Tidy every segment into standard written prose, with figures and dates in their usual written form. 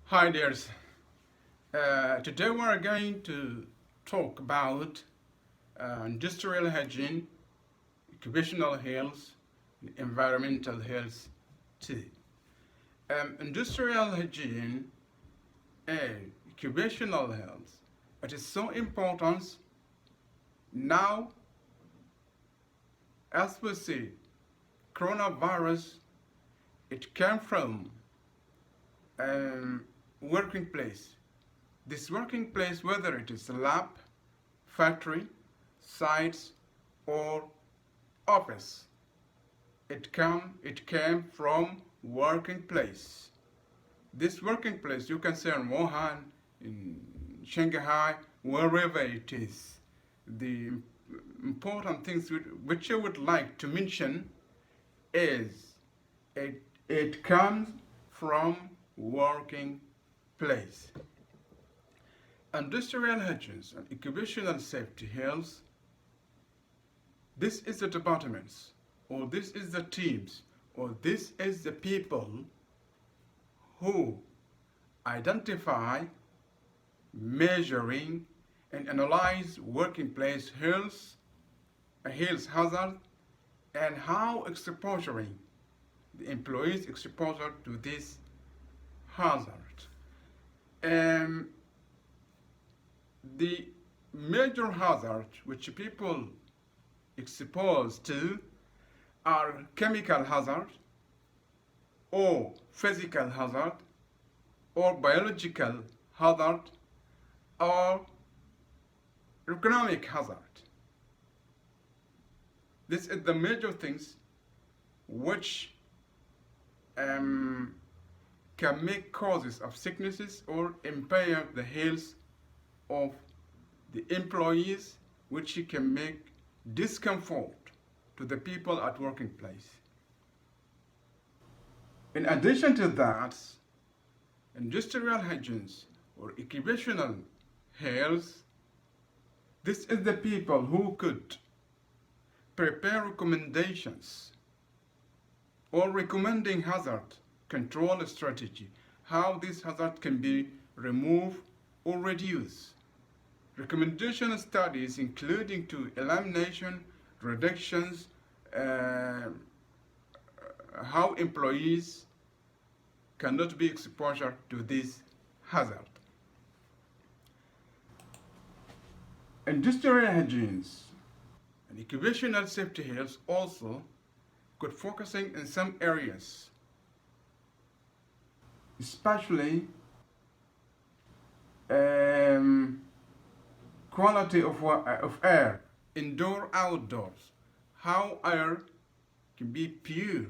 Hi dears. Today we are going to talk about industrial hygiene, occupational health, and environmental health too. Industrial hygiene and occupational health. It is so important now, as we see, coronavirus, it came from working place. This working place, whether it is a lab, factory, sites, or office, it came from working place. This working place, you can say in Wuhan, in Shanghai, wherever it is. The important things which I would like to mention is it comes from working place. Industrial hygiene and occupational safety health, this is the departments, or this is the teams, or this is the people who identify, measuring, and analyze working place health hazard, and how exposing the employees exposure to this hazard. The major hazards which people exposed to are chemical hazard, or physical hazard, or biological hazard, or economic hazard. This is the major things which can make causes of sicknesses or impair the health of the employees, which can make discomfort to the people at working place. In addition to that, industrial hygiene or occupational health, this is the people who could prepare recommendations or recommending hazard control strategy, how this hazard can be removed or reduced. Recommendation studies including to elimination, reductions, how employees cannot be exposed to this hazard. Industrial hygiene and occupational safety health also could focusing in some areas, especially quality of air, indoor, outdoors, how air can be pure,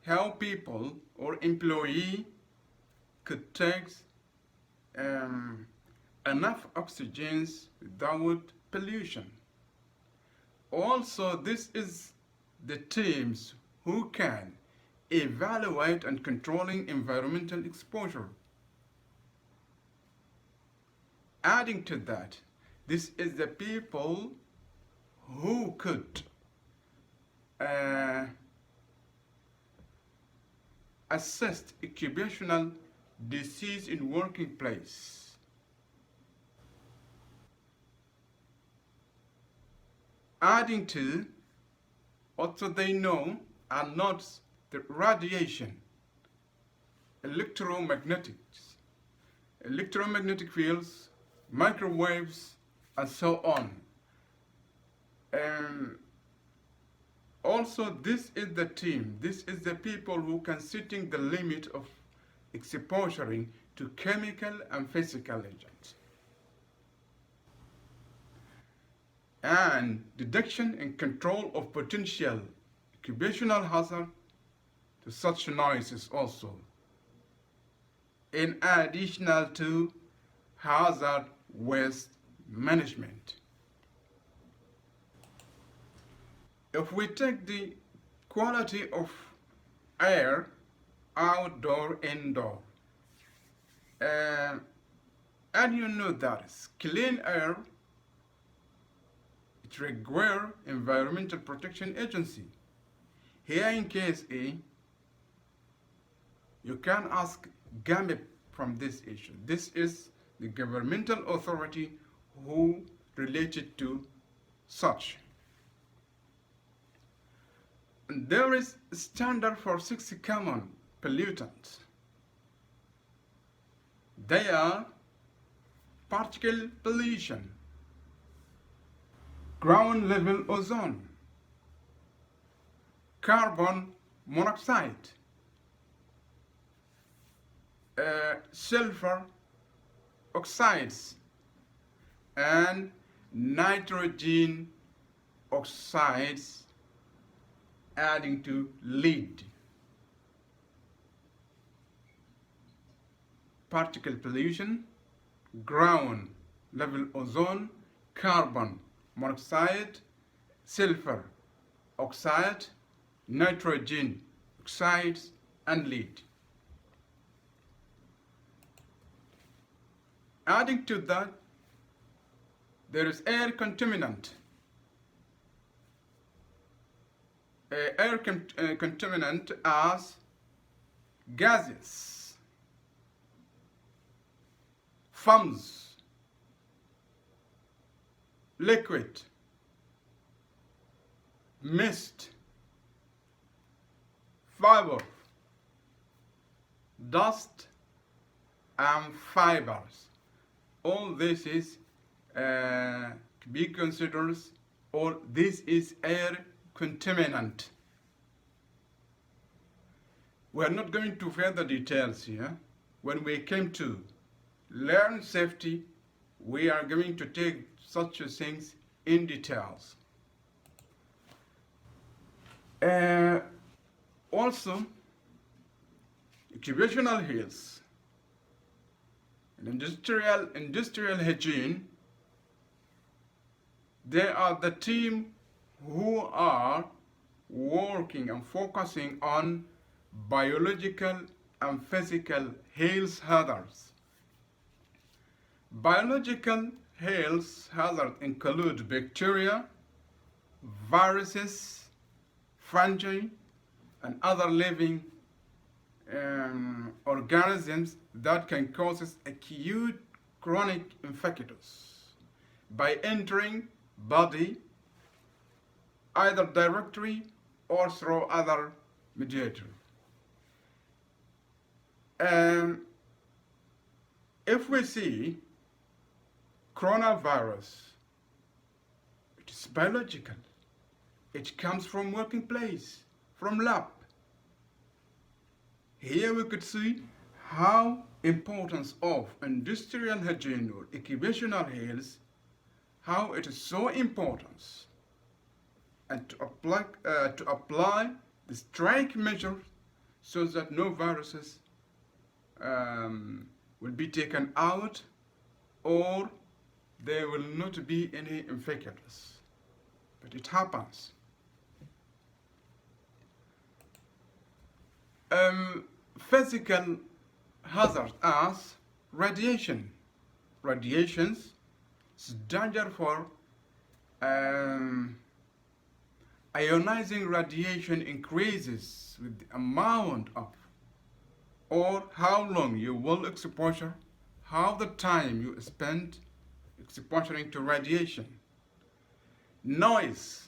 how people or employee could take enough oxygen without pollution. Also, this is the teams who can evaluate and controlling environmental exposure. Adding to that, this is the people who could assess occupational disease in working place. Adding to, also they know and not the radiation, electromagnetic fields, microwaves, and so on. And also this is the team, this is the people who can setting the limit of exposure to chemical and physical agents. And detection and control of potential occupational hazard to such noises also, in addition to hazard waste management. If we take the quality of air, outdoor, indoor, and you know that clean air, it requires Environmental Protection Agency. Here in case A, you can ask GAMIP from this issue. This is the governmental authority who related to such. And there is a standard for 6 common pollutants. They are particle pollution, ground level ozone, carbon monoxide, sulfur oxides, and nitrogen oxides, adding to lead. Particle pollution, ground level ozone, carbon monoxide, sulfur oxide, nitrogen oxides, and lead. Adding to that, there is air contaminant. Contaminant as gases, fumes, liquid, mist, fiber, dust, and fibers. All this is to be considered, or this is air contaminant. We are not going to further details here. When we came to learn safety, we are going to take such things in details. Also, occupational health and industrial hygiene, they are the team who are working and focusing on biological and physical health hazards. Biological health hazards include bacteria, viruses, fungi, and other living organisms that can cause acute chronic infections by entering body either directly or through other mediator. If we see coronavirus, it is biological. It comes from working place, from lab. Here we could see how importance of industrial hygiene or occupational health, how it is so important, and to apply the strike measures so that no viruses will be taken out, or there will not be any infections. But it happens. Physical hazards as radiation. Radiations is danger for ionizing radiation increases with the amount of or how long you will exposure, how the time you spend exposing to radiation. Noise,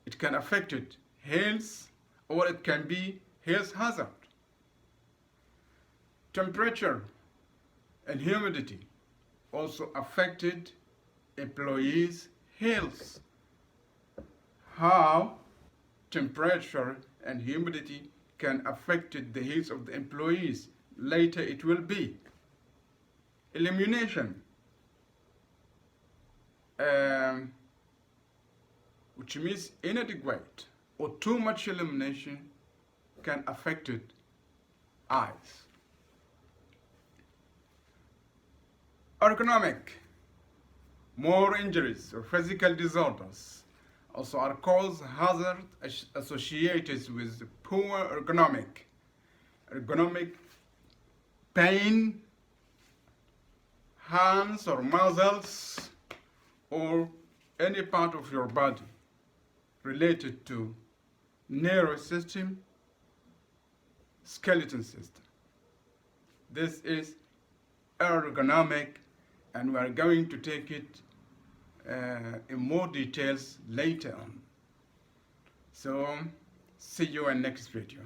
it can affect it health, or it can be health hazard. Temperature and humidity also affected employees' health. How temperature and humidity can affect the health of the employees. Later it will be. Illumination, which means inadequate or too much illumination can affect eyes. Ergonomic, more injuries or physical disorders also are caused hazards associated with poor ergonomic pain, hands or muscles, or any part of your body related to nervous system, skeleton system. This is ergonomic, and we are going to take it in more details later on. So see you in next video.